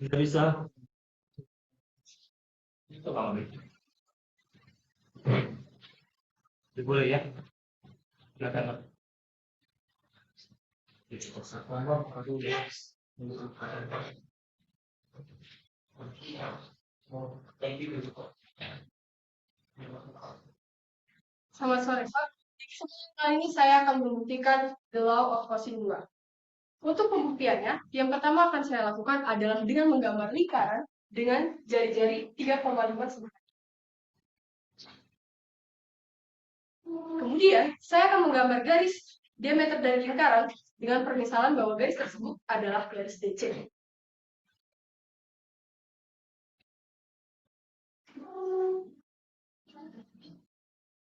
Tidak bisa. Itu kalau boleh ya. Silakan. Selamat sore, Pak. Di kesempatan kali ini saya akan membuktikan the law of cosine 2. Untuk pembuktiannya, yang pertama akan saya lakukan adalah dengan menggambar lingkaran dengan jari-jari 3,5 cm. Kemudian, saya akan menggambar garis diameter dari lingkaran dengan permisalan bahwa garis tersebut adalah garis DC.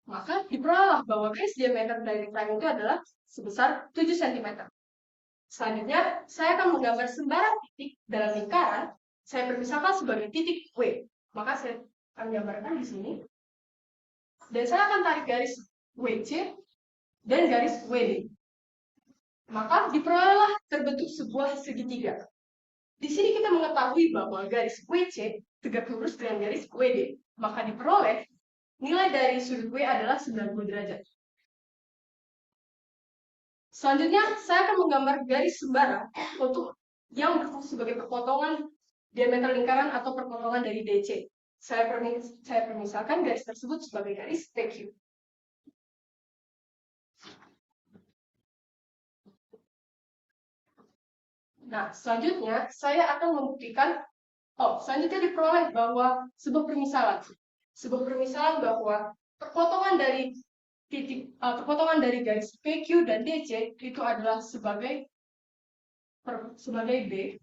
Maka diperolehlah bahwa garis diameter dari lingkaran itu adalah sebesar 7 cm. Selanjutnya, saya akan menggambar sembarang titik dalam lingkaran. Saya permisalkan sebagai titik W. Maka saya akan gambarkan di sini. Dan saya akan tarik garis WC dan garis WD. Maka diperolehlah terbentuk sebuah segitiga. Di sini kita mengetahui bahwa garis WC tegak lurus dengan garis WD. Maka diperoleh nilai dari sudut W adalah 90 derajat. Selanjutnya, saya akan menggambar garis sembarang untuk yang berfungsi sebagai perpotongan diameter lingkaran atau perpotongan dari DC. Saya permisalkan garis tersebut sebagai garis PQ. Nah, selanjutnya saya akan membuktikan, selanjutnya diperoleh bahwa sebuah permisalan bahwa perpotongan dari perpotongan dari garis PQ dan DC itu adalah sebagai B.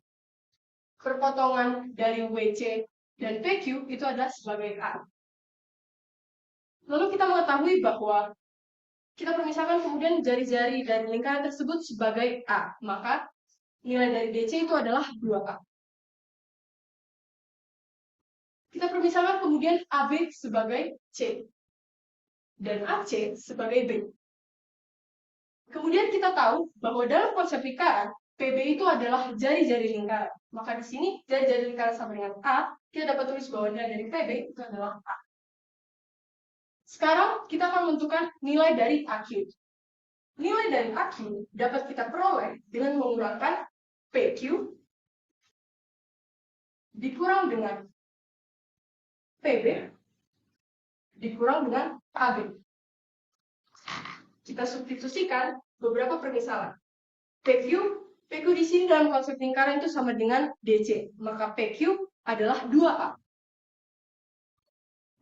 Perpotongan dari WC dan PQ itu adalah sebagai A. Lalu kita mengetahui bahwa kita permisalkan kemudian jari-jari dari lingkaran tersebut sebagai A. Maka nilai dari DC itu adalah 2A. Kita permisalkan kemudian AB sebagai C. Dan AC sebagai B. Kemudian kita tahu bahwa dalam konsep lingkaran, PB itu adalah jari-jari lingkaran. Maka di sini jari-jari lingkaran sama dengan A, kita dapat tulis bahwa nilai dari PB itu adalah A. Sekarang kita akan menentukan nilai dari AQ. Nilai dari AQ dapat kita peroleh dengan mengurangkan PQ dikurang dengan PB dikurang dengan AB. Kita substitusikan beberapa permisalan. PQ di sini dalam konsep lingkaran itu sama dengan DC. Maka PQ adalah 2A.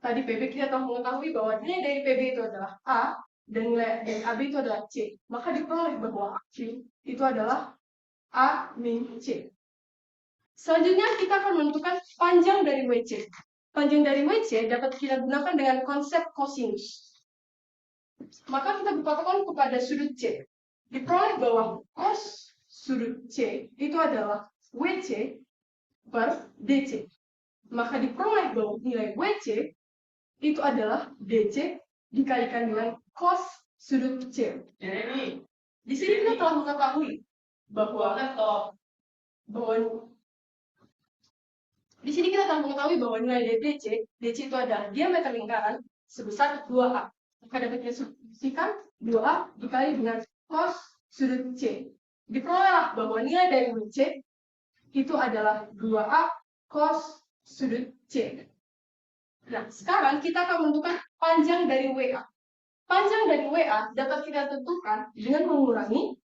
Tadi PB kita telah mengetahui bahwa nilai dari PB itu adalah A dan nilai dari AB itu adalah C. Maka diperoleh bahwa AQ itu adalah A min C. Selanjutnya kita akan menentukan panjang dari WC. Panjang dari WC dapat kita gunakan dengan konsep kosinus. Maka kita berpatokan kepada sudut C. Diperoleh bahwa cos sudut C itu adalah WC per DC. Maka diperoleh bahwa nilai WC itu adalah DC dikalikan dengan cos sudut C. Di sini kita telah mengetahui bahwa nilai dari DC itu adalah diameter lingkaran sebesar 2A. Maka dapat kita substitusikan 2A dikali dengan cos sudut C. Diperolehlah bahwa nilai dari WC itu adalah 2A cos sudut C. Nah, sekarang kita akan menentukan panjang dari WA. Panjang dari WA dapat kita tentukan dengan mengurangi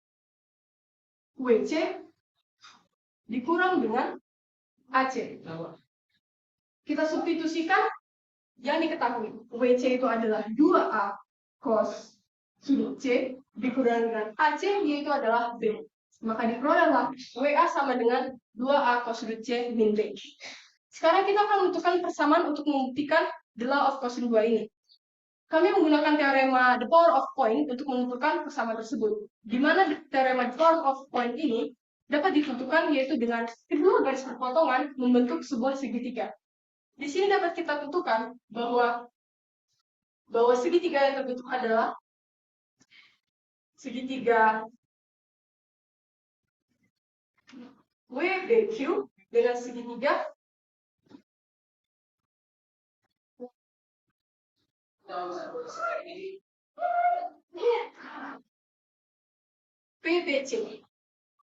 WC dikurang dengan AC. Kita substitusikan yang diketahui. WC itu adalah 2A cos sudut C dikurang dengan AC, yaitu adalah B. Maka diperolehlah WA sama dengan 2A cos sudut C min B. Sekarang kita akan menentukan persamaan untuk membuktikan the law of cosine 2 ini. Kami menggunakan teorema the power of point untuk menentukan persamaan tersebut. Di mana teorema the power of point ini dapat ditentukan yaitu dengan kedua garis perpotongan membentuk sebuah segitiga. Di sini dapat kita tentukan bahwa segitiga yang terbentuk adalah segitiga WBQ dengan segitiga PBC.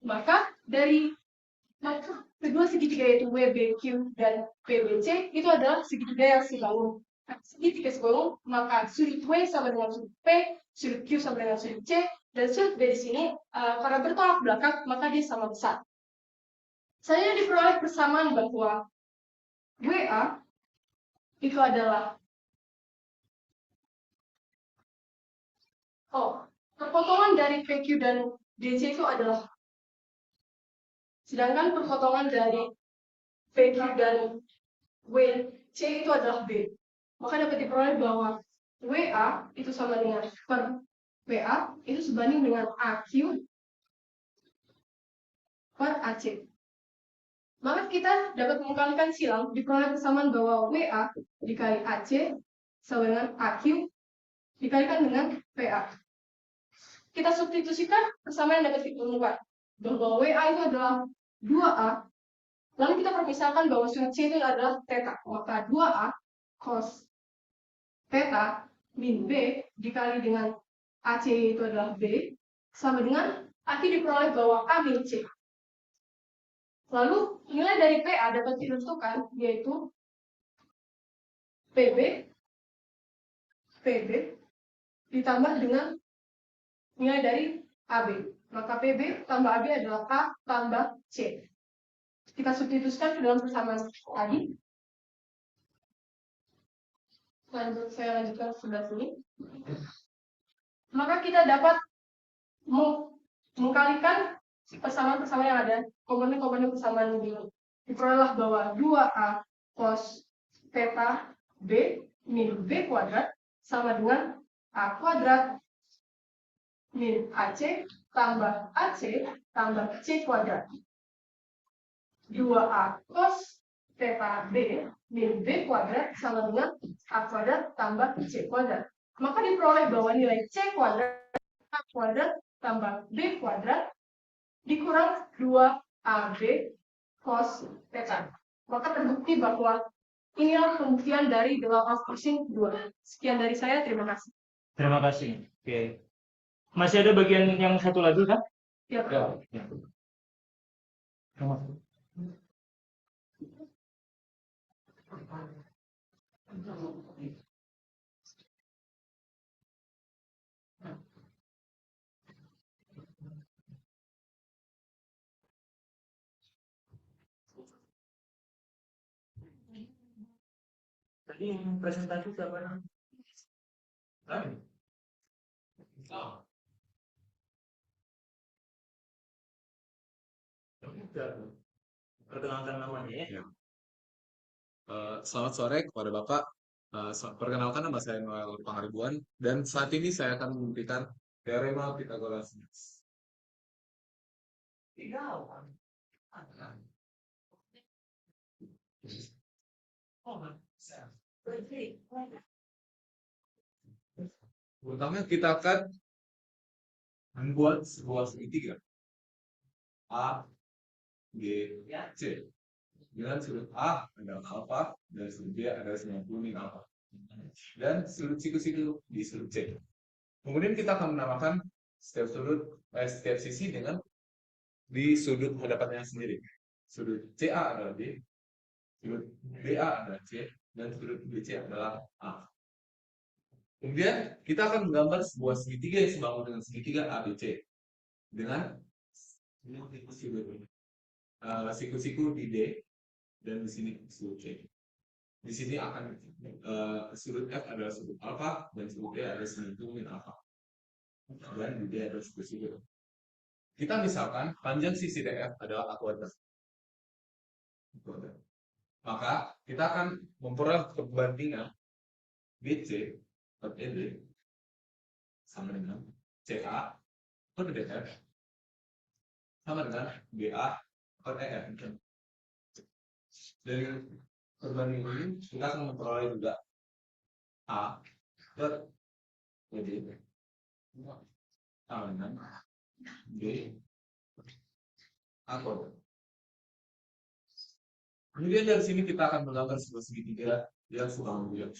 Maka dari kedua segitiga yaitu WBQ dan PBC itu adalah segitiga yang sebangun. Segitiga sebangun, maka sudut W sama dengan sudut P, sudut Q sama dengan sudut C, dan sudut B di sini karena bertolak belakang maka dia sama besar. Saya diperoleh persamaan bahwa WA itu adalah perpotongan dari PQ dan DC itu adalah, sedangkan perpotongan dari PQ dan WC itu adalah B. Maka dapat diperoleh bahwa WA itu sama dengan per WA itu sebanding dengan AQ per AC. Maka kita dapat mengkalikan silang diperoleh persamaan bahwa WA dikali AC sama dengan AQ dikalikan dengan PA. Kita substitusikan persamaan yang dapat ditemukan bahwa WA itu adalah 2A. Lalu kita permisalkan bahwa sudut C itu adalah theta. Maka 2A cos theta min B dikali dengan AC itu adalah B sama dengan AC diperoleh bahwa A min C. Lalu nilai dari PA dapat ditentukan yaitu PB ditambah dengan nilai dari AB. Maka PB tambah AB adalah A tambah C. Kita substitusikan ke dalam persamaan tadi. Saya lanjutkan sebelah sini. Maka kita dapat mengkalikan persamaan-persamaan yang ada, komponen-komponen persamaan ini. Diperolehlah bahwa 2A cos theta B min B kuadrat sama dengan A kuadrat min AC tambah AC tambah C kuadrat. 2A cos theta B min B kuadrat sama dengan A kuadrat tambah C kuadrat. Maka diperoleh bahwa nilai C kuadrat A kuadrat tambah B kuadrat dikurang 2AB cos theta. Maka terbukti bahwa inilah pembuktian dari the law of cosine 2. Sekian dari saya, terima kasih. Terima kasih. Oke. Masih ada bagian yang satu lagi kan? Ya, Ya. Tadi yang presentasi siapa namanya? Perkenalkan namanya ya. Ya. Selamat sore kepada Bapak. Perkenalkan nama saya Noel Pangaribuan dan saat ini saya akan memberikan teorema Pythagoras. Pertama kita akan membuat sebuah segitiga A, B, C. Dengan sudut A adalah alfa dan sudut B adalah 90 min alfa. Dan sudut siku-siku di sudut C. Kemudian kita akan menamakan setiap sisi dengan di sudut hadapannya sendiri. Sudut CA adalah B, sudut BA adalah C, dan sudut BC adalah A. Kemudian kita akan menggambar sebuah segitiga yang sebangun dengan segitiga ABC dengan siku-siku di D dan di sini sudut C. Di sini akan sudut F adalah sudut alfa dan sudut D adalah 90 min alfa. Dan di D adalah siku-siku. Kita misalkan panjang sisi DF adalah A kuadrat. Maka kita akan memperoleh perbandingan BC per ED sama dengan CA per DF sama dengan BA per EF. Dari perbandingan ini kita akan memperoleh juga A per ED sama dengan B A kuadrat. Kemudian dari sini kita akan menggambar sebuah segitiga yang kurang lebih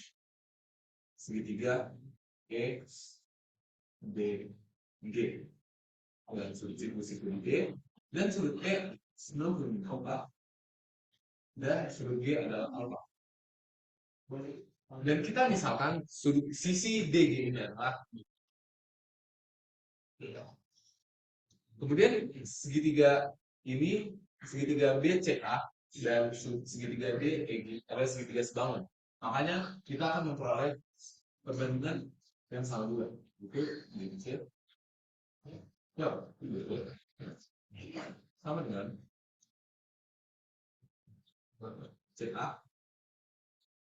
segitiga X, B, G. Dan sudut siku D dan sudut E 90 alfa dan sudut G adalah alfa. Dan kita misalkan sudut sisi DG ini adalah, kemudian segitiga ini segitiga BCA dan segitiga DEG adalah segitiga sebangun. Makanya kita akan memperoleh perbandingan yang sama juga. Itu DC. Ya, sama dengan CA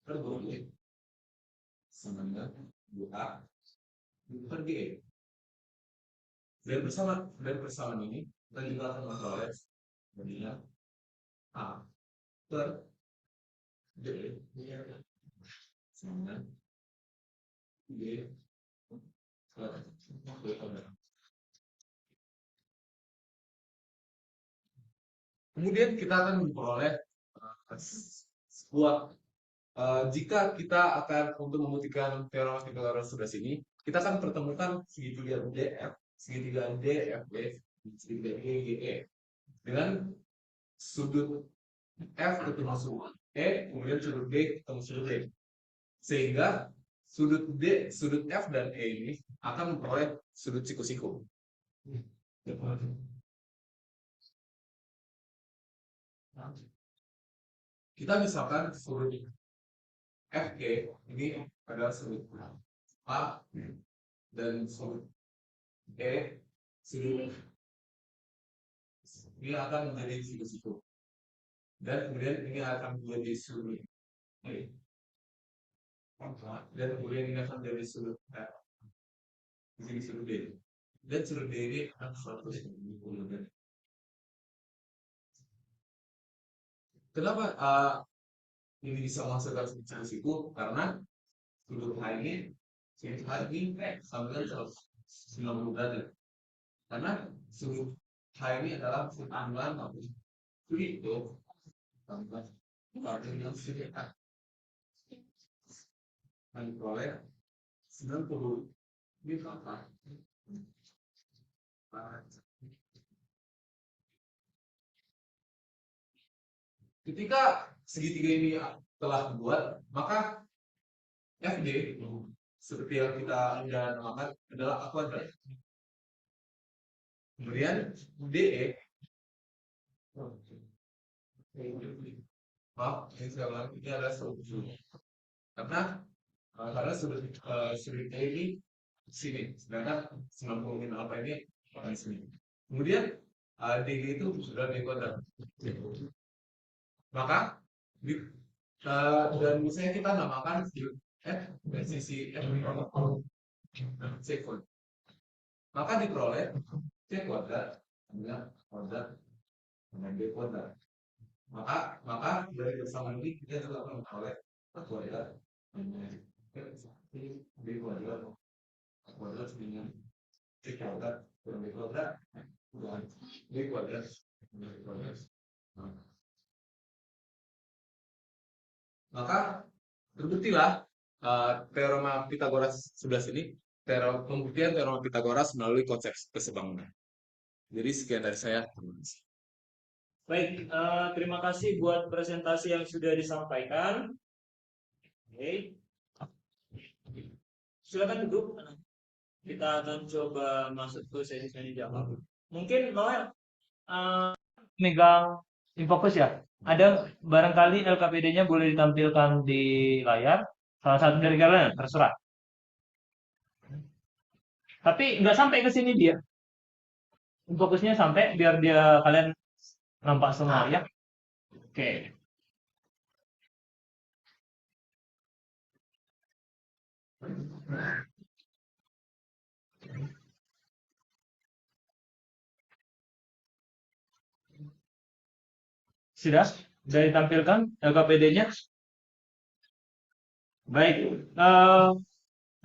per D sama dengan 2A per D. Dan persamaan ini kita juga akan memperoleh perbandingan A per D sama dengan D per D. Kemudian kita akan memperoleh sebuah jika kita akan untuk membuktikan teorema Pythagoras sebelah sini, kita akan pertemukan segitiga DF, segitiga DFB, segitiga EGE dengan sudut F ketemu sudut E, kemudian sudut D ketemu sudut D, sehingga sudut F dan E ini akan memperoleh sudut siku-siku. Kita misalkan sudut FG ini adalah sudut A dan sudut E, sudut ini akan menjadi siku-siku dan kemudian ini akan menjadi sudut E dan kemudian ini akan menjadi sudut F, ini sudut D dan sudut D ini akan suatu sudut. Kenapa ini bisa menghasilkan siku-siku? Karena sudut H ini sama dengan 190 derajat. Karena sudut H ini adalah sudut angular maupun sudut itu tambah dengan sudut H. Dan diperoleh 90 ini apa? Ketika segitiga ini telah dibuat, maka FD seperti yang kita sudah namakan adalah A kuadrat. Kemudian DE, maaf, ini saya ulang, ini adalah sudut karena sudut E ini sini, sedangkan 90 alfa ini di sini. Kemudian DG itu sudah D kuadrat. Maka dan misalnya kita namakan F dan sisi F C kuadrat. Maka diperoleh C kuadrat dengan kuadrat dengan D kuadrat. Maka dari persamaan ini kita juga akan memperoleh kuadrat dengan D kuadrat dengan C kuadrat dengan D kuadrat dengan D kuadrat dengan D kuadrat. Maka terbuktilah teorema Pythagoras 11 ini pembuktian teorema Pythagoras melalui konsep kesebangunan. Jadi sekian dari saya. Baik, terima kasih buat presentasi yang sudah disampaikan. Oke. Silakan duduk. Kita akan coba masuk ke sesi jawab. Mungkin Noel megang Infokus ya. Ada barangkali LKPD-nya boleh ditampilkan di layar. Salah satu dari kalian, terserah. Tapi nggak sampai ke sini dia. Fokusnya sampai biar dia kalian nampak semua ya. Oke. Sudah ditampilkan LKPD-nya? Baik.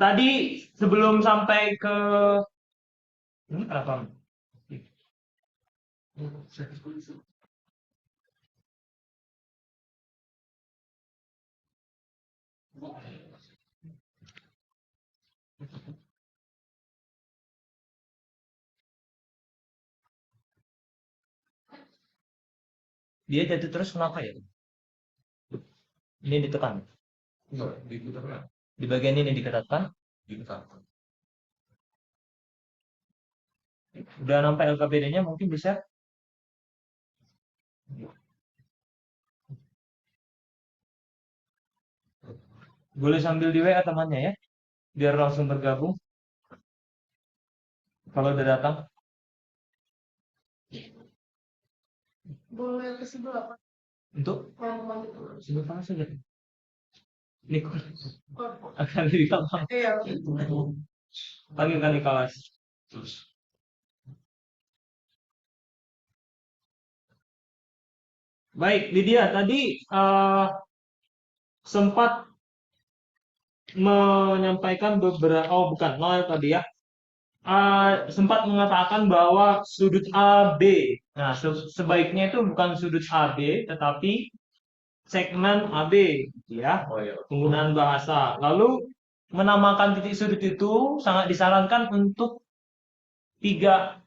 Tadi sebelum sampai ke apa? Dia jatuh terus kenapa ya? Ini ditekan. Enggak, diputarkan. Di bagian ini diketatkan. Diputarkan. Udah nampak LKPD-nya mungkin bisa. Boleh sambil di WA temannya ya. Biar langsung bergabung. Kalau udah datang. Boleh ke sebelah Pak. Untuk Kalau sebentar saja. Ini Oh, akan lebih gampang. iya. Panggilkan Nikolas. Baik, Lydia tadi sempat menyampaikan beberapa, oh bukan, Noel tadi ya, sempat mengatakan bahwa sudut AB, nah sebaiknya itu bukan sudut AB, tetapi segmen AB, gitu ya, Oh iya. penggunaan bahasa. Lalu menamakan titik sudut itu sangat disarankan untuk tiga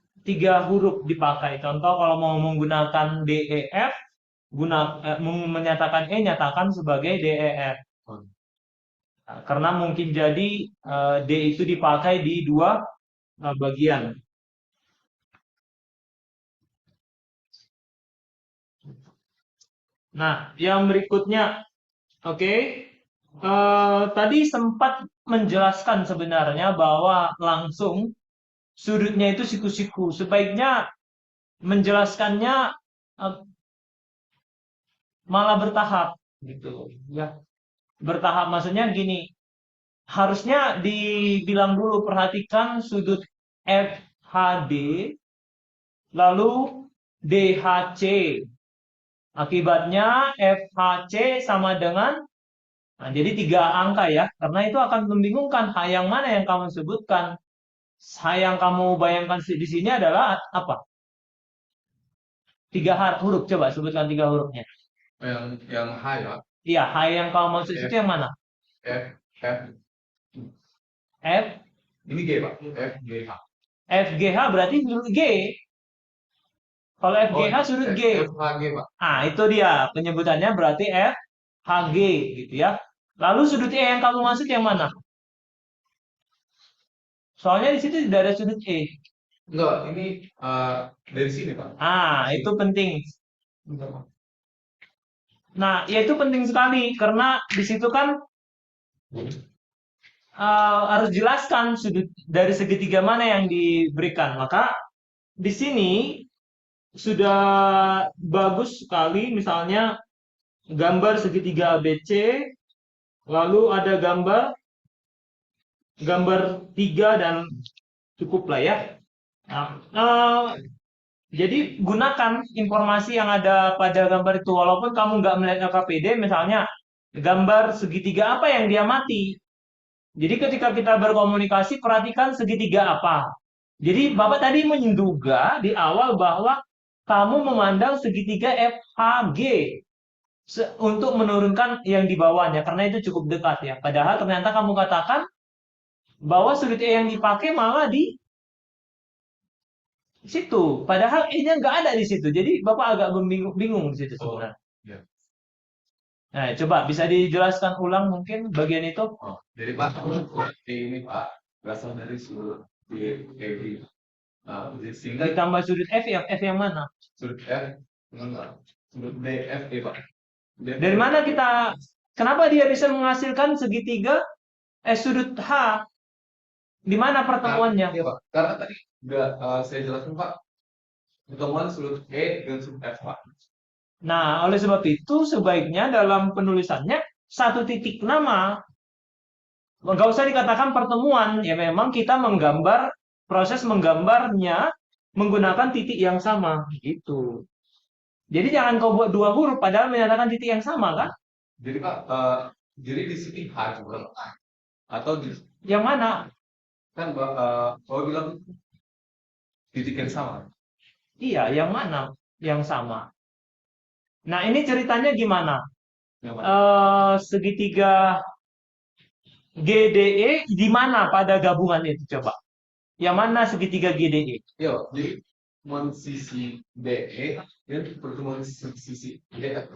huruf dipakai. Contoh kalau mau menggunakan DEF, menyatakan E, nyatakan sebagai DEF. Nah, karena mungkin jadi D itu dipakai di dua bagian. Nah, yang berikutnya, oke, tadi sempat menjelaskan sebenarnya bahwa langsung sudutnya itu siku-siku. Sebaiknya menjelaskannya eh, malah bertahap, gitu. Ya, bertahap maksudnya gini. Harusnya dibilang dulu perhatikan sudut FHD lalu DHC. Akibatnya FHC sama dengan, nah, jadi 3 angka ya, karena itu akan membingungkan H yang mana yang kamu sebutkan. H yang kamu bayangkan di sini adalah apa? 3 huruf, coba sebutkan 3 hurufnya. Yang H ya. Iya, H yang kamu maksud itu yang mana? F. F, Ini G Pak. F G H. FGH berarti sudut G. Kalau FGH sudut G. F H G Pak. Ah, itu dia penyebutannya berarti FHG gitu ya. Lalu sudut E yang kamu maksud yang mana? Soalnya di situ tidak ada sudut E. Enggak, ini dari sini Pak. Ah, itu penting. Nah, ya itu penting sekali karena di situ kan harus jelaskan sudut dari segitiga mana yang diberikan. Maka di sini sudah bagus sekali misalnya gambar segitiga ABC, lalu ada gambar 3 dan cukup lah ya. Nah, jadi gunakan informasi yang ada pada gambar itu walaupun kamu nggak melihat LKPD, misalnya gambar segitiga apa yang dia mati. Jadi ketika kita berkomunikasi perhatikan segitiga apa. Jadi Bapak tadi menduga di awal bahwa kamu memandang segitiga FHG untuk menurunkan yang di bawahnya karena itu cukup dekat ya. Padahal ternyata kamu katakan bahwa sudut E yang dipakai malah di situ. Padahal E-nya nggak ada di situ. Jadi Bapak agak bingung di situ sebenarnya. Ya. Nah, coba bisa dijelaskan ulang mungkin bagian itu. Oh, jadi Pak, ini Pak berasal dari sudut D sehingga Ditambah sudut F yang mana? sudut F dengan sudut D F E Pak. Dari mana kenapa dia bisa menghasilkan segitiga sudut H? Di mana pertemuannya? Iya Pak, karena tadi udah saya jelaskan Pak, pertemuan sudut E dan sudut F Pak. Nah, oleh sebab itu sebaiknya dalam penulisannya satu titik nama. Nggak usah dikatakan pertemuan. Ya memang kita proses menggambarnya menggunakan titik yang sama. Gitu. Jadi jangan kau buat 2 huruf padahal menyatakan titik yang sama kan? Jadi Pak, jadi di sini H juga atau di Yang mana? kan kalau bilang titik yang sama. Iya, yang mana? Yang sama. Nah, ini ceritanya gimana? Yang mana? Segitiga GDE di mana pada gabungan itu coba? Yang mana segitiga GDE? Yo, jadi pertemuan sisi DE dan pertemuan sisi DF.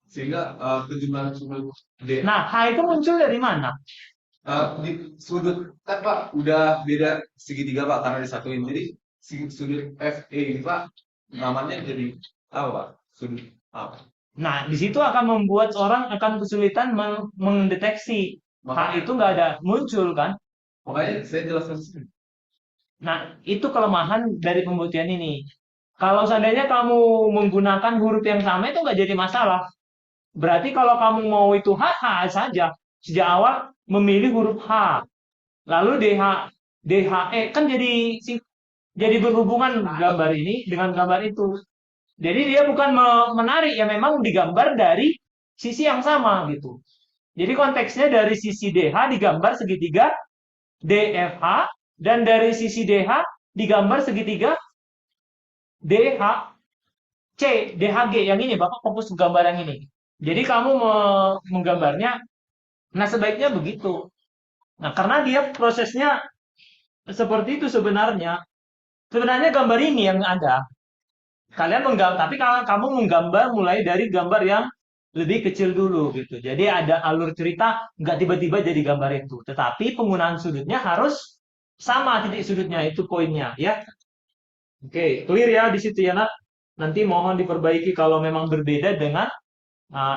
Sehingga penjumlahan sudut D Nah, H itu muncul dari mana? di sudut kan Pak udah beda segitiga Pak karena disatuin. Jadi sudut FE ini Pak namanya jadi apa Pak? Sudut apa? Nah, di situ akan membuat orang akan kesulitan mendeteksi. H itu nggak ada muncul kan? Makanya saya jelaskan di sini. Nah, itu kelemahan dari pembuktian ini. Kalau seandainya kamu menggunakan huruf yang sama itu nggak jadi masalah. Berarti kalau kamu mau itu H, H saja. Sejak awal memilih huruf H. Lalu DH, DHE kan jadi berhubungan gambar ini dengan gambar itu. Jadi dia bukan menarik ya memang digambar dari sisi yang sama gitu. Jadi konteksnya dari sisi DH digambar segitiga DFH dan dari sisi DH digambar segitiga DHC, DHG yang ini Bapak fokus ke gambar yang ini. Jadi kamu menggambarnya, nah sebaiknya begitu. Nah karena dia prosesnya seperti itu sebenarnya. Sebenarnya gambar ini yang ada. Kalian menggambar, tapi kalau kamu menggambar mulai dari gambar yang lebih kecil dulu gitu. Jadi ada alur cerita, nggak tiba-tiba jadi gambar itu. Tetapi penggunaan sudutnya harus sama titik sudutnya, itu poinnya ya. Oke, clear ya di situ ya nak. Nanti mohon diperbaiki kalau memang berbeda dengan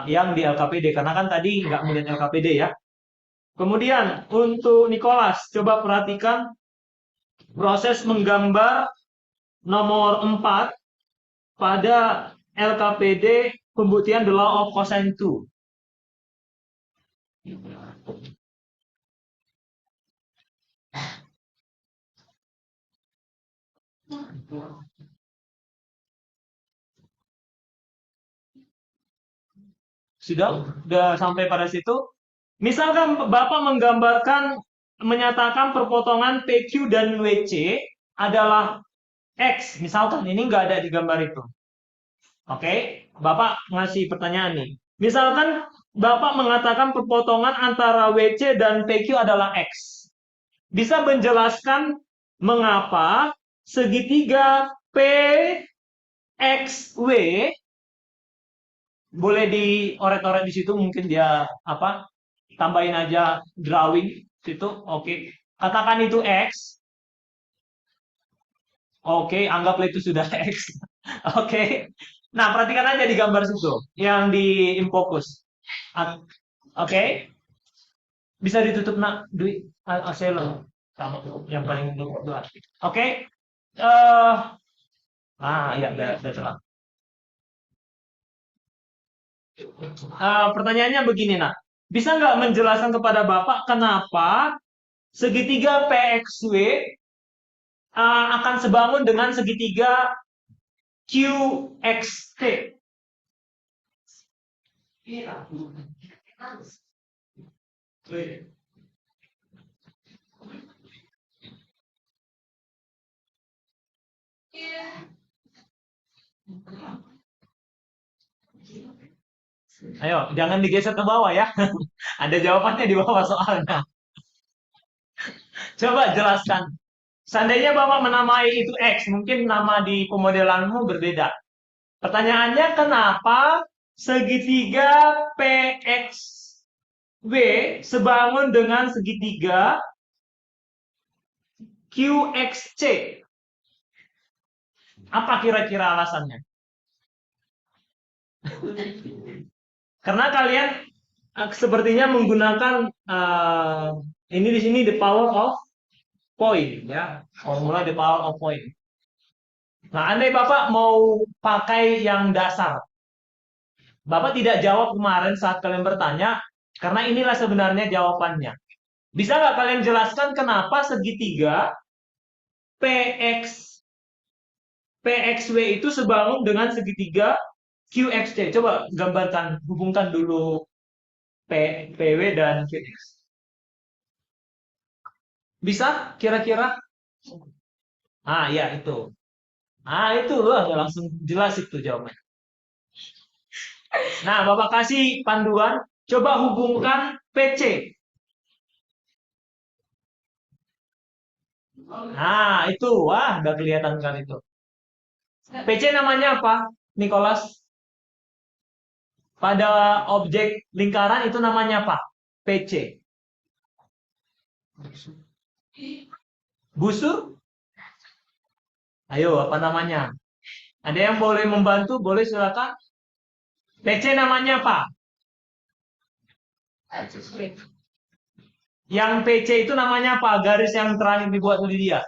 yang di LKPD, karena kan tadi nggak melihat LKPD ya. Kemudian untuk Nicholas, coba perhatikan proses menggambar nomor 4 pada LKPD pembuktian the law of cosine 2. Sudah sampai pada situ. Misalkan Bapak menyatakan perpotongan PQ dan WC adalah X. Misalkan ini nggak ada di gambar itu. Oke, Bapak ngasih pertanyaan nih. Misalkan Bapak mengatakan perpotongan antara WC dan PQ adalah X. Bisa menjelaskan mengapa segitiga PXW boleh dioret-oret di situ, mungkin dia apa? Tambahin aja drawing situ. Oke. Katakan itu X. Oke, anggaplah itu sudah X. Oke. Nah, perhatikan aja di gambar situ yang di infocus. Oke. Bisa ditutup nak duit aselo sama yang paling dua. Oke. Eh ya udah telat. Pertanyaannya begini nak. Bisa nggak menjelaskan kepada Bapak kenapa segitiga PXW akan sebangun dengan segitiga QXT? Ayo, jangan digeser ke bawah ya. Ada jawabannya di bawah soalnya. Coba jelaskan. Seandainya Bapak menamai itu X, mungkin nama di pemodelanmu berbeda. Pertanyaannya, kenapa segitiga PXW sebangun dengan segitiga QXC? Apa kira-kira alasannya? Karena kalian sepertinya menggunakan ini di sini the power of point ya, formula the power of point. Nah, andai Bapak mau pakai yang dasar, Bapak tidak jawab kemarin saat kalian bertanya, karena inilah sebenarnya jawabannya. Bisa nggak kalian jelaskan kenapa segitiga PXW itu sebangun dengan segitiga QXC? Coba gambarkan, hubungkan dulu PW dan QX. Bisa kira-kira? Ya itu. Itu loh, langsung jelas itu jawabannya. Nah, Bapak kasih panduan. Coba hubungkan PC. Nah, itu. Wah, udah kelihatan kan itu. PC namanya apa, Nicholas? Pada objek lingkaran itu namanya apa? PC. Busur? Ayo, apa namanya? Ada yang boleh membantu? Boleh silakan. PC namanya apa? Yang PC itu namanya apa? Garis yang terakhir dibuat oleh dia.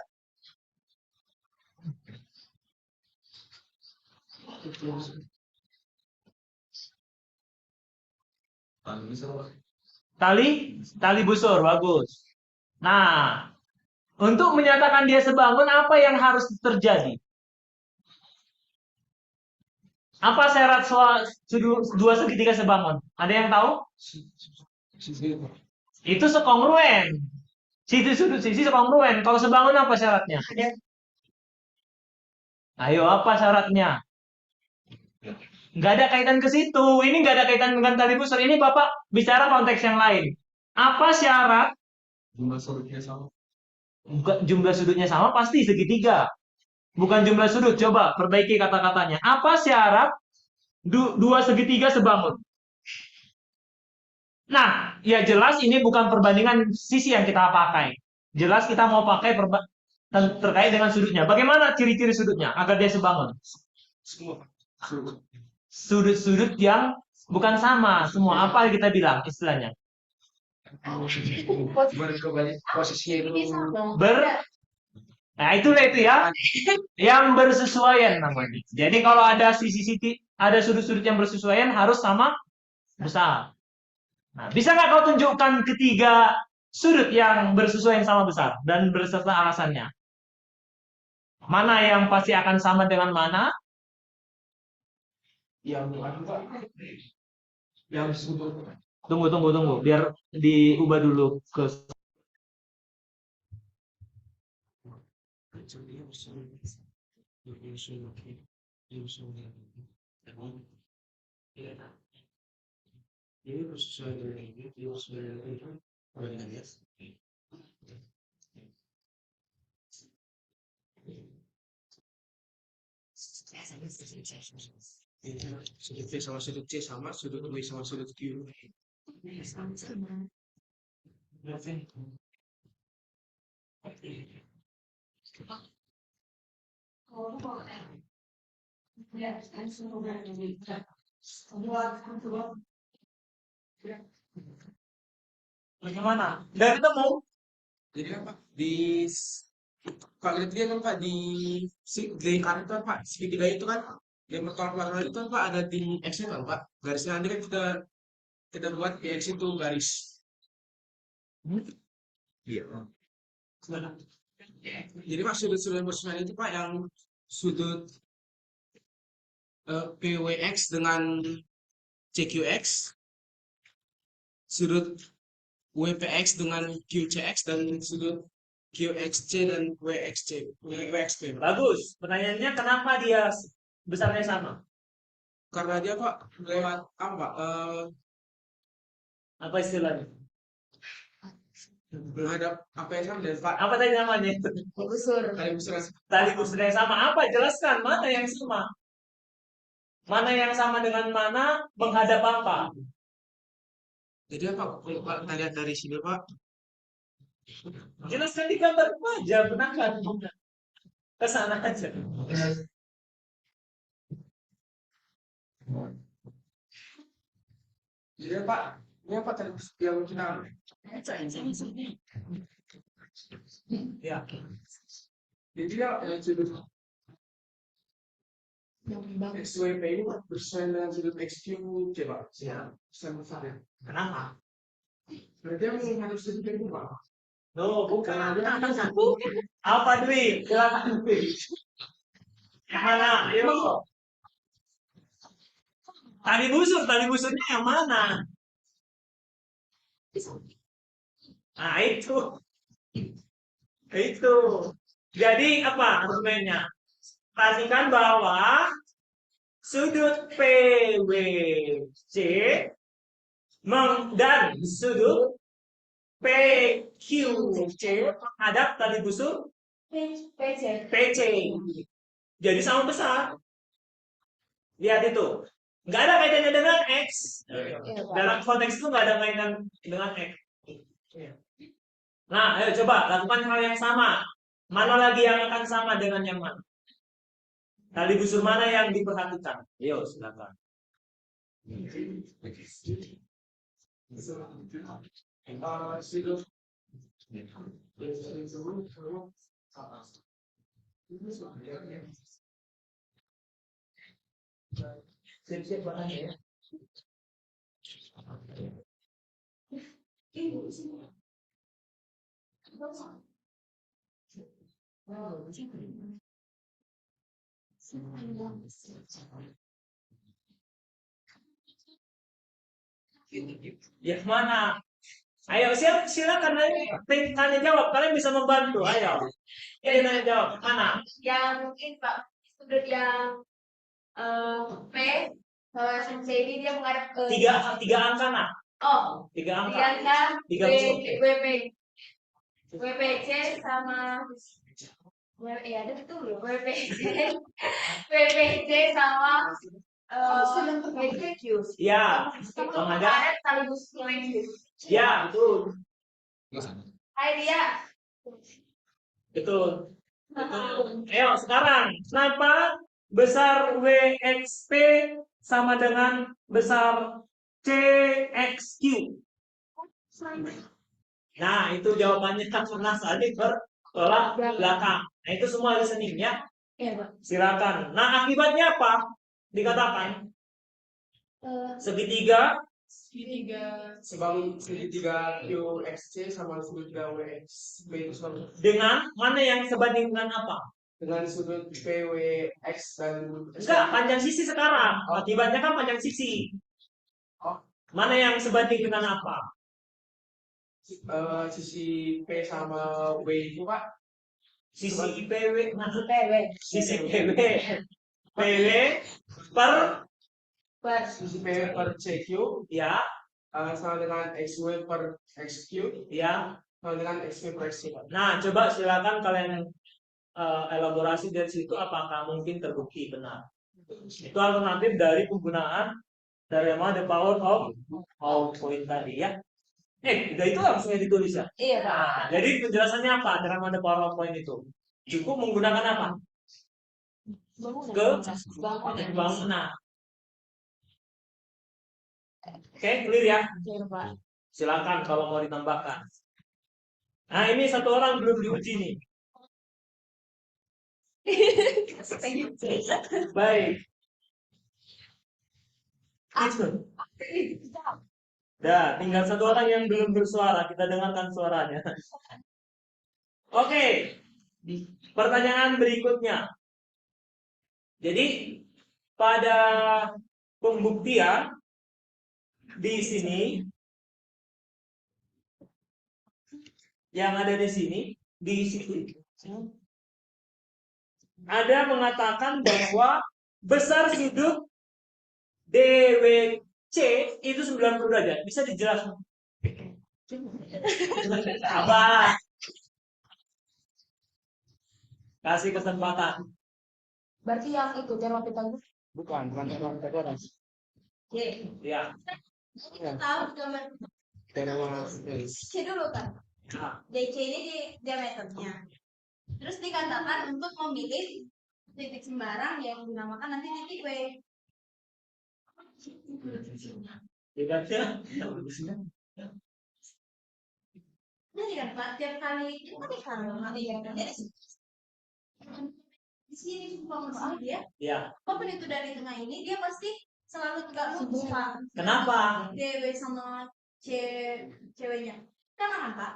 Tali busur, bagus. Nah, untuk menyatakan dia sebangun, apa yang harus terjadi? Apa syarat dua segitiga sebangun? Ada yang tahu? Itu sekongruen. Sudut sisi sekongruen. Kalau sebangun apa syaratnya? Ayo, apa syaratnya? Nggak ada kaitan ke situ. Ini nggak ada kaitan dengan tali busur. Ini Bapak bicara konteks yang lain. Apa syarat? Jumlah sudutnya sama. Jumlah sudutnya sama pasti segitiga. Bukan jumlah sudut. Coba perbaiki kata-katanya. Apa syarat dua segitiga sebangun? Nah, ya jelas ini bukan perbandingan sisi yang kita pakai. Jelas kita mau pakai terkait dengan sudutnya. Bagaimana ciri-ciri sudutnya agar dia sebangun? Semua. Sudut-sudut yang bukan sama semua. Apa yang kita bilang istilahnya? Posisi Nah, itulah itu ya. Yang bersesuaian namanya. Jadi kalau ada sisi-sisi, ada sudut-sudut yang bersesuaian harus sama besar. Nah, bisa nggak kau tunjukkan ketiga sudut yang bersesuaian sama besar dan berserta alasannya? Mana yang pasti akan sama dengan mana? yang sudut. Tunggu. Biar diubah dulu ke Sudut V sama sudut C sama, sudut W sama sudut Q. bagaimana? Nggak ketemu? Jadi kan Pak, kalau kita lihat kan Pak, di lingkaran itu kan Pak, segitiga itu kan, yang bertolak belakang itu kan Pak, ada di X itu kan Pak. Garisnya nanti kan kita buat di X itu garis. Iya. Jadi Pak, sudut-sudut yang bersesuaian itu Pak, yang sudut PWX dengan CQX, sudut WPX dengan QCX, dan sudut QXC dan WXP. Bagus. Pertanyaannya kenapa dia besarnya sama? Karena dia Pak lewat apa Pak? Apa istilahnya? Menghadap apa yang sama dan Pak? Apa tadi namanya? Tali busur. Tali busur yang sama. Apa? Jelaskan. Mana yang sama? Mana yang sama dengan mana? Menghadap apa? Jadi apa? Kalau Pak kita lihat dari sini Pak, Jelaskan di gambar aja. Benar kan? Ke sana aja. jadi Pak, ini apa tali busur yang kita Ya. jadi dia sudut XWP ini Pak bersesuaian dengan sudut XQ Pak. Ya. Sama besar ya. Kenapa? Berarti yang menghadap sudut itu Pak. No, bukan. Apa Dwi? Silakan Dwi. Yang mana? Ayo. Tali busurnya yang mana? Nah, itu. Itu. Jadi apa argumennya? Pastikan bahwa sudut PWC Dan sudut PQC menghadap tali busur PC. PC. Jadi sama besar. Lihat itu. Nggak ada kaitannya dengan X. Iya, Pak. Dalam konteks itu nggak ada kaitan dengan X. Nah, ayo coba lakukan hal yang sama. Mana lagi yang akan sama dengan yang mana? Tali busur mana yang diperhatikan? Ayo, silakan. Sudut Siap-siap banget ya. Ya mana? Ayo silakan ayo. Tanya jawab. Kalian bisa membantu. Ayo. Tanya jawab. Mana? Yang mungkin Pak sudut yang P sama C ini dia menghadap ke Tiga angka nah. Oh, Tiga angka. angka Tiga busur. WPC sama ya ada betul loh WPC sama WPQ. Ya. Menghadap. Tali busur. Ya, betul. Hai dia. Betul. Ayo sekarang, kenapa besar WXP sama dengan besar CXQ? Nah, itu jawabannya kan pernah tadi bertolak belakang. Nah, itu semua listening ya. Iya, Pak. Silakan. Nah, akibatnya apa? Dikatakan segitiga Sebang segitiga QXC sama segitiga WXB itu sama dengan mana yang sebanding dengan apa? dengan sudut PWX dan Enggak, panjang sisi sekarang. Akibatnya kan panjang sisi. Oh. Mana yang sebanding dengan apa? Sisi P sama W itu Pak. Sisi PW, nah, PW. sisi PW, PW per Sisi P per CQ ya, sama dengan XW per XQ ya. sama dengan XW per XC. Nah, coba silakan kalian elaborasi dari situ apakah mungkin terbukti benar. Itu alternatif dari penggunaan teorema the power of point tadi ya. Udah itu langsung ditulis ya. Iya, Pak. Nah, jadi penjelasannya apa teorema the power of point itu? Cukup menggunakan apa? Bangunan. Oke, clear ya? Iya, Pak. Silakan kalau mau ditambahkan. Nah, ini satu orang belum diuji nih. Baik. Itu. Dah, tinggal satu orang yang belum bersuara. Kita dengarkan suaranya. Oke. Pertanyaan berikutnya. Jadi, pada pembuktian di sini yang ada di sini ada mengatakan bahwa besar sudut DWC itu 90 derajat. Bisa dijelaskan? Apa? Kasih kesempatan. Berarti yang itu teorema Pythagoras. Bukan teorema Pythagoras. Ya. Tahu gambar Teorema C dulu kan. DC ini di diameternya. Terus dikatakan untuk memilih titik sembarang yang dinamakan nanti titik W. Jadi kan Pak, tiap kali itu kan kalau nanti yang jadi di sini sumpah menurut dia. Ya. Apapun itu dari tengah ini dia pasti selalu tegak lurus Pak. Kenapa? DW sama ceweknya. Karena kan Pak,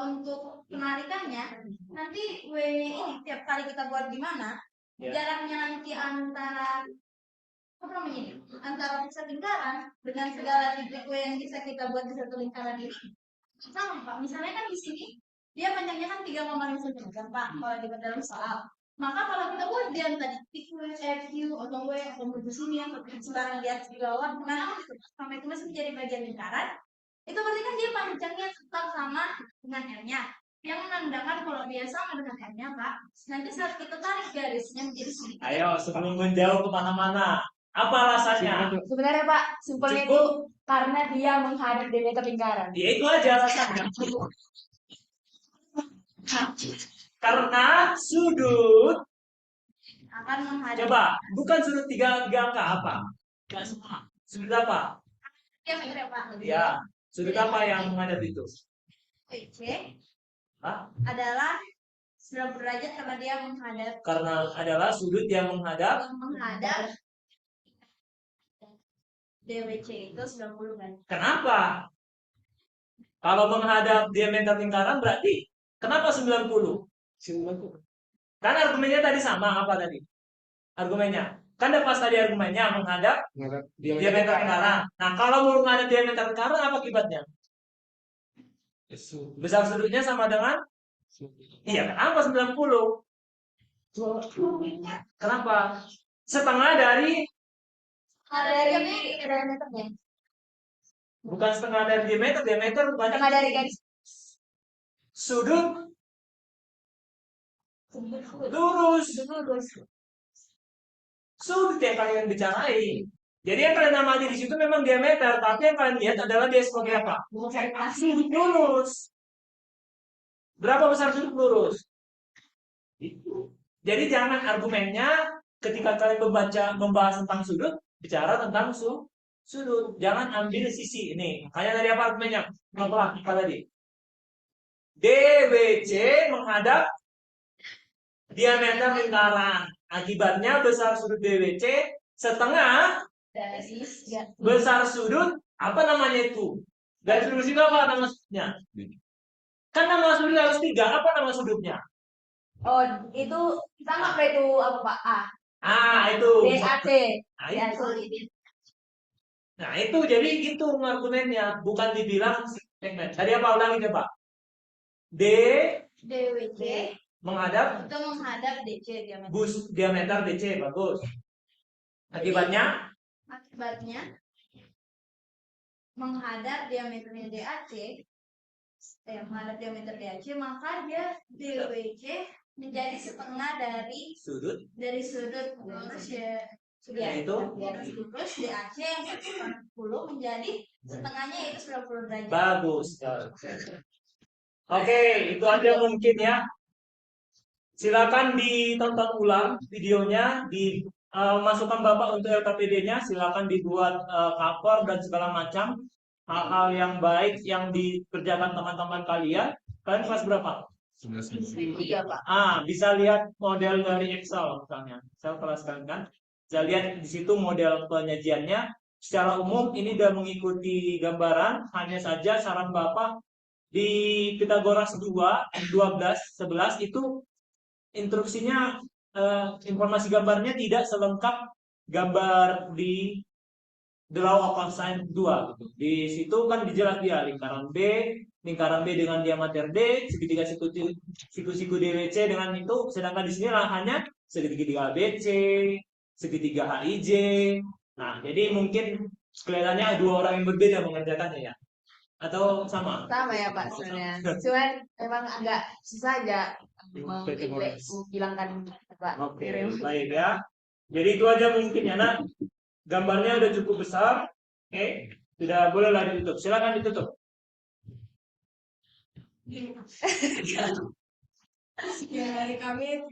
untuk penarikannya nanti W-nya ini tiap kali kita buat di mana jaraknya nanti antara apa namanya ini? Antara pusat lingkaran dengan segala titik W yang bisa kita buat di satu lingkaran ini sama Pak. Misalnya kan di sini dia panjangnya kan 3,5 cm Pak kalau di dalam soal. Maka kalau kita buat yang tadi PQ, FQ, atau W, atau di sini yang sembarang di atas di bawah, mana sampai itu masih menjadi bagian lingkaran, itu berarti kan dia panjangnya tetap sama dengan M-nya. Yang menandakan kalau dia sama dengan M-nya, Pak. Nanti saat kita tarik garisnya menjadi segitiga. Ayo, sebelum menjauh kemana-mana. Apa alasannya? Sebenarnya Pak, simpelnya itu Cukup. karena dia menghadap diameter lingkaran. Ya itu aja alasannya. Karena sudut, Akan menghadap coba, bukan sudut tiga angka apa? Enggak semua. Sudut apa? diameter ya, Pak. Ya, sudut apa yang menghadap itu? PC Hah? adalah 90 derajat karena dia menghadap Karena adalah sudut yang menghadap. DWC itu 90 kan. Kenapa? Kalau menghadap diameter lingkaran berarti kenapa 90? Kan argumennya tadi sama apa tadi? Argumennya. Kan ada pas tadi argumennya menghadap diameter lingkaran. Nah, kalau menghadap diameter lingkaran apa akibatnya? Besar sudutnya sama dengan? Iya, kenapa 90? Kenapa? Setengah dari, diameternya. bukan setengah dari diameter banyak. Setengah dari garis. Sudut lurus. Sudut yang kalian bicarain. Jadi yang kalian amati di situ memang diameter, tapi yang kalian lihat adalah dia sebagai apa? Sudut lurus. Berapa besar sudut lurus? Itu. Jadi jangan argumennya ketika kalian membahas tentang sudut, bicara tentang sudut. Jangan ambil sisi ini. Makanya tadi apa argumennya? Apa tadi? DWC menghadap diameter lingkaran. Akibatnya besar sudut DWC setengah besar sudut apa namanya itu? Garis lurus itu apa nama sudutnya? Kan nama sudut harus 3. Apa nama sudutnya? Oh, itu kita nggak itu apa Pak? Itu. DAC. Nah, itu jadi itu argumennya, bukan dibilang segmen. Tadi apa ulangi coba? DWC menghadap itu menghadap DC diameter. diameter DC, bagus. Akibatnya menghadap diameternya DAC, menghadap diameter DAC, maka dia DWC menjadi setengah dari sudut lurus ya. Yaitu Lurus DAC yang 140 menjadi setengahnya itu 90 derajat. bagus. Oke, itu aja mungkin ya. Silakan ditonton ulang videonya, masukkan Bapak untuk LKPD-nya, silakan dibuat cover dan segala macam hal-hal yang baik yang dikerjakan teman-teman kalian. Kalian kelas berapa? 3 Pak. Bisa lihat model dari Excel misalnya. Excel kelas kalian kan. Bisa lihat di situ model penyajiannya. Secara umum ini sudah mengikuti gambaran, hanya saja saran Bapak di Pitagoras 2, 12, 11 itu instruksinya informasi gambarnya tidak selengkap gambar di The Law of Cosine 2 gitu. Di situ kan dijelas dia lingkaran B dengan diameter D, segitiga siku DWC dengan itu, sedangkan di sini hanya segitiga ABC, segitiga HIJ. Nah, jadi mungkin kelihatannya dua orang yang berbeda mengerjakannya ya. Atau sama? Sama ya Pak sebenarnya. Cuman memang agak susah aja menghilangkan Pak. Oke, baik ya. Jadi itu aja mungkin ya nak. Gambarnya udah cukup besar. Oke, sudah bolehlah ditutup. Silakan ditutup. Ya, dari kami